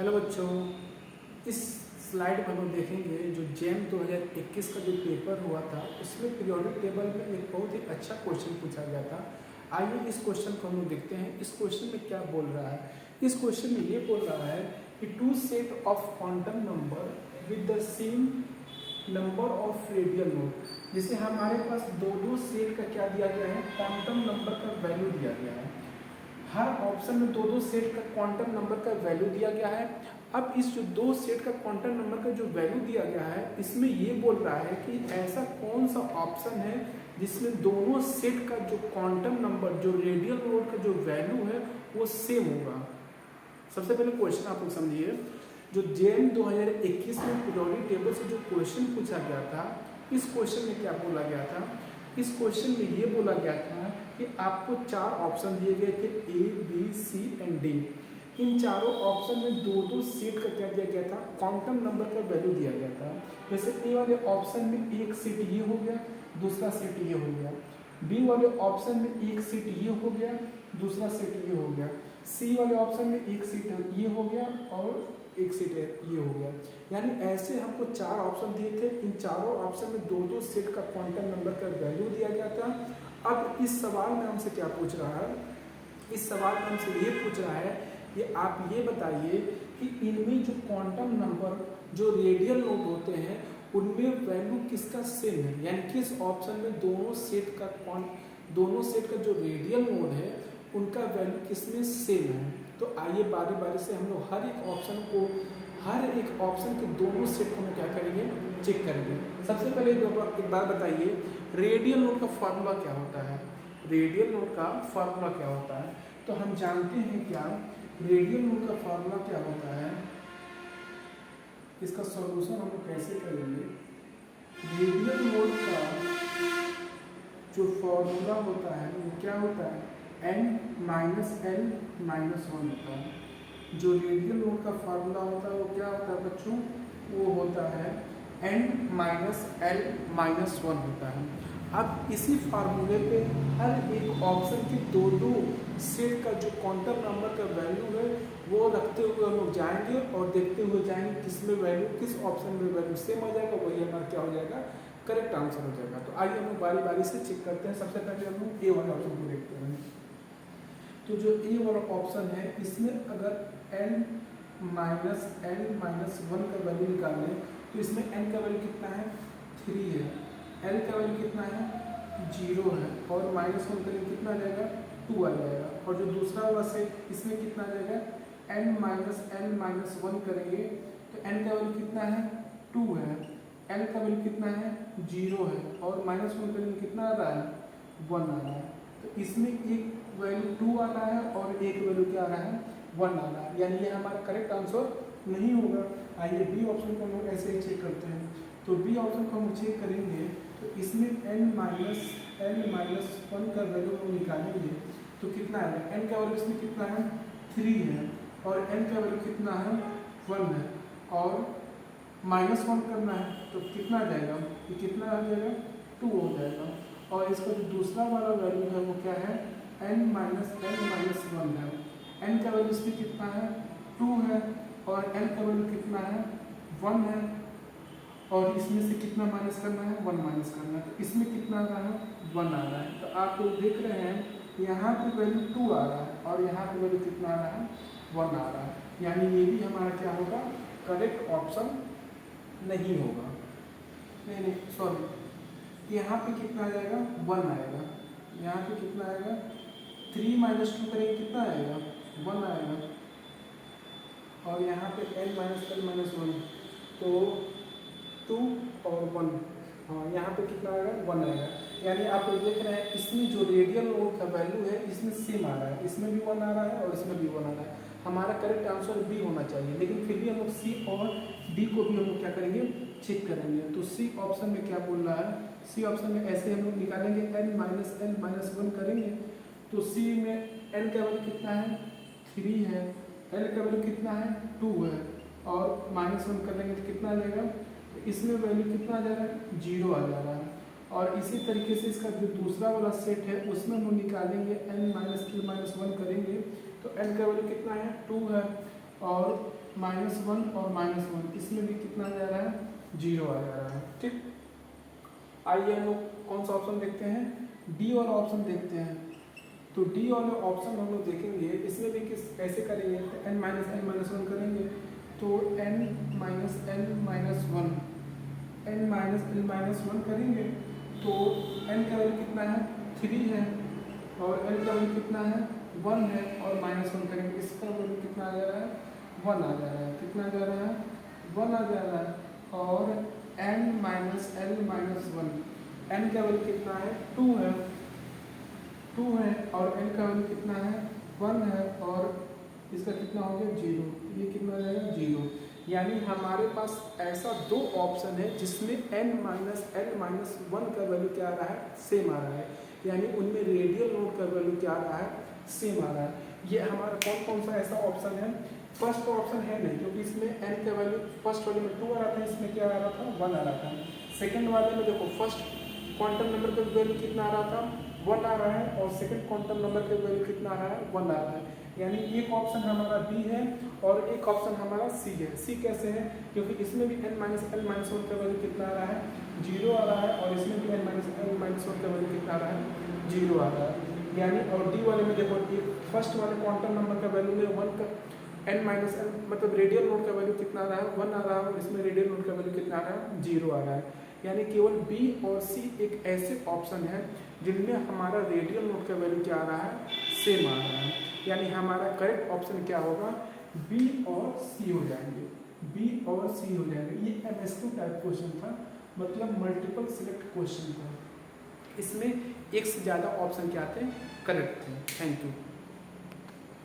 Hello बच्चों, इस slide में हम देखेंगे जो जेम 2021 का जो पेपर हुआ था उसमें पीरियोडिक टेबल में एक बहुत ही अच्छा क्वेश्चन पूछा गया था। आइए इस क्वेश्चन को हम लोग देखते हैं। इस क्वेश्चन में क्या बोल रहा है। इस क्वेश्चन में ये बोल रहा है कि two set of quantum number with the same number of radial node. जैसे हमारे पास दो सेट का क्या दिया गया है, क्वांटम नंबर का वैल्यू दिया गया है। हर ऑप्शन में दो सेट का क्वांटम नंबर का वैल्यू दिया गया है। अब इस जो दो सेट का क्वांटम नंबर का जो वैल्यू दिया गया है, इसमें ये बोल रहा है कि ऐसा कौन सा ऑप्शन है जिसमें दोनों सेट का जो क्वांटम नंबर, जो रेडियल नोड का जो वैल्यू है वो सेम होगा। सबसे पहले क्वेश्चन आप लोग समझिए। जो जेम 2021 में पीरियोडिक टेबल से जो क्वेश्चन पूछा गया था, इस क्वेश्चन में क्या बोला गया था। इस क्वेश्चन में ये बोला गया था कि आपको चार ऑप्शन दिए गए थे, A B C and D. इन चारों ऑप्शन में दो सेट का क्या दिया गया था, क्वांटम नंबर का वैल्यू दिया गया था। जैसे ए वाले ऑप्शन में एक सेट ये हो गया, दूसरा सेट ये हो गया। बी वाले ऑप्शन में एक सेट ये हो गया, दूसरा सेट ये हो गया। सी वाले ऑप्शन में एक सेट ये हो गया और एक सेट ये हो गया। यानी ऐसे हमको चार ऑप्शन दिए थे। इन चारों ऑप्शन में दो सेट का क्वांटम नंबर का वैल्यू दिया गया था। अब इस सवाल में हमसे क्या पूछ रहा है, इस सवाल में हमसे ये पूछ रहा है कि आप ये बताइए कि इनमें जो क्वांटम नंबर जो रेडियल नोड होते हैं उनमें वैल्यू किसका सेम है। यानी किस ऑप्शन में दोनों सेट का जो रेडियल नोड है उनका वैल्यू किसमें सेम है। तो आइए बारी बारी से हम लोग हर एक ऑप्शन के दोनों सेट को हम क्या करेंगे, चेक करेंगे। सबसे पहले एक बार बताइए, रेडियल नोड का फॉर्मूला क्या होता है। रेडियल नोड का फॉर्मूला क्या होता है, तो हम जानते हैं क्या रेडियल नोड का फॉर्मूला क्या होता है। इसका सॉल्यूशन हम लोग कैसे करेंगे। रेडियल नोड का जो फॉर्मूला होता है वो क्या होता है, n-l-1 होता है। जो रेडियल नोड का फार्मूला होता है वो क्या होता है बच्चों, वो होता है n-l-1 होता है। अब इसी फार्मूले पे हर एक ऑप्शन के दो सेट का जो क्वांटम नंबर का वैल्यू है वो रखते हुए हम लोग जाएंगे और देखते हुए जाएंगे किसमें वैल्यू, किस ऑप्शन में वैल्यू सेम हो जाएगा, वही हमारा क्या हो जाएगा, करेक्ट आंसर हो जाएगा। तो आइए हम लोग बारी बारी से चेक करते हैं। सबसे पहले हम लोग ए वाले ऑप्शन को देखते हैं। तो जो ए वाला ऑप्शन है इसमें अगर n-l-1 का वैल्यू निकालें तो इसमें n का वैल्यू कितना है, 3 है। l का वैल्यू कितना है, 0 है। और -1 करेंगे कितना आ जाएगा, 2 आ जाएगा। और जो दूसरा वाला सेट इसमें कितना आ जाएगा, n-l-1 करेंगे तो n का वैल्यू कितना है, 2 है। l का वैल्यू कितना है, 0 है। और -1 करेंगे कितना आ रहा है, 1 आ रहा है। तो इसमें एक वैल्यू 2 आ रहा है और एक वैल्यू क्या आ रहा है, 1 आ रहा है। यानी ये हमारा करेक्ट आंसर नहीं होगा। आइए बी ऑप्शन को हम लोग ऐसे ही चेक करते हैं। तो बी ऑप्शन को हम चेक करेंगे तो इसमें n-l-1 का वैल्यू हम निकालेंगे तो कितना है, n का वैल्यू इसमें कितना है, 3 है। और n का वैल्यू कितना है, 1 है। और -1 करना है तो कितना आ जाएगा, ये कितना आ जाएगा, 2 हो जाएगा। और इसका जो दूसरा वाला वैल्यू है वो क्या है, n-l-1 है। n का वैल्यू इसमें कितना है, 2 है। और n का वैल्यू कितना है, 1 है। और इसमें से कितना माइनस करना है, 1 माइनस करना है। तो इसमें कितना आ रहा है, 1 आ रहा है। तो आप लोग देख रहे हैं यहाँ पे वैल्यू 2 आ रहा है और यहाँ पे वैल्यू कितना आ रहा है, 1 आ रहा है। यानी ये भी हमारा क्या होगा, करेक्ट ऑप्शन नहीं होगा। नहीं सॉरी, यहाँ पे कितना आ जाएगा, 1 आएगा। यहाँ पे कितना आएगा, 3 - 2 करेंगे कितना आएगा, 1 आएगा। और यहाँ पे n-l-1 तो 2 और 1, हाँ यहाँ पे कितना आएगा, 1 आएगा। यानी आप लोग देख रहे हैं इसमें जो रेडियल नोड का वैल्यू है इसमें सेम आ रहा है, इसमें भी 1 आ रहा है और इसमें भी 1 आ रहा है। हमारा करेक्ट आंसर बी होना चाहिए, लेकिन फिर भी हम लोग सी और डी को भी हम लोग क्या करेंगे, चेक करेंगे। तो सी ऑप्शन में क्या बोल रहा है, सी ऑप्शन में ऐसे हम लोग निकालेंगे, n-l-1 करेंगे तो सी में n का वैल्यू कितना है, 3 है। l का वैल्यू कितना है, 2 है। और -1 करेंगे तो कितना आ जाएगा, इसमें वैल्यू कितना आ जा रहा है, 0 आ जा रहा है। और इसी तरीके से इसका जो दूसरा वाला सेट है उसमें हम निकालेंगे, n-l-1 करेंगे तो n का वैल्यू कितना है, 2 है। और -1 और -1, इसमें भी कितना आ जा रहा है, 0 आ जा रहा है। ठीक, आइए हम लोग कौन सा ऑप्शन देखते हैं, डी वाला ऑप्शन देखते हैं। तो डी वाले ऑप्शन हम लोग देखेंगे, इसमें भी किस कैसे करेंगे, n माइनस n माइनस 1 करेंगे। तो n minus n minus 1, n minus n minus 1 करेंगे तो n का वैल्यू कितना है, 3 है, और n का वैल्यू कितना है, 1 है, और -1 करेंगे, इसका वैल्यू कितना आ जा रहा है, 1 आ जा रहा है। कितना आ जा रहा है, 1 आ जा रहा है। और n minus l minus 1, n का वैल्यू कितना है, 2 है, 2 है, और n का वैल्यू कितना है, 1 है, और इसका कितना हो गया, 0। ये कितना हो जाएगा, 0। यानी हमारे पास ऐसा दो ऑप्शन है जिसमें n माइनस l माइनस 1 का वैल्यू क्या आ रहा है, सेम आ रहा है। यानी उनमें रेडियल नोड का वैल्यू क्या आ रहा है, सेम आ रहा है। ये हमारा कौन कौन सा ऐसा ऑप्शन है, फर्स्ट ऑप्शन है नहीं, क्योंकि इसमें n का वैल्यू फर्स्ट वाले में 2 आ रहा था, इसमें क्या आ रहा था, 1 आ रहा था। सेकेंड वाले में देखो फर्स्ट क्वांटम नंबर का वैल्यू कितना आ रहा था, 1 आ रहा है, और सेकंड क्वांटम नंबर का वैल्यू कितना आ रहा है, 1 आ रहा है। यानी एक ऑप्शन हमारा बी है और एक ऑप्शन हमारा सी है। सी कैसे है, क्योंकि इसमें भी n माइनस l माइनस 1 का वैल्यू कितना आ रहा है, 0 आ रहा है, और इसमें भी n माइनस l माइनस 1 का वैल्यू कितना आ रहा है, 0 आ रहा है। यानी और डी वाले में देखो, फर्स्ट वाले क्वांटम नंबर का वैल्यू में 1 का n माइनस l मतलब रेडियल नोड का वैल्यू कितना आ रहा है, 1 आ रहा है, और इसमें रेडियल नोड का वैल्यू कितना आ रहा है, 0 आ रहा है। यानी केवल बी और सी एक ऐसे ऑप्शन है जिनमें हमारा रेडियल नोड का वैल्यू क्या आ रहा है, सेम आ रहा है। यानी हमारा करेक्ट ऑप्शन क्या होगा, बी और सी हो जाएंगे, बी और सी हो जाएंगे। ये MSQ टाइप क्वेश्चन था, मतलब मल्टीपल सिलेक्ट क्वेश्चन था। इसमें एक से ज़्यादा ऑप्शन क्या थे, करेक्ट थे। Thank you.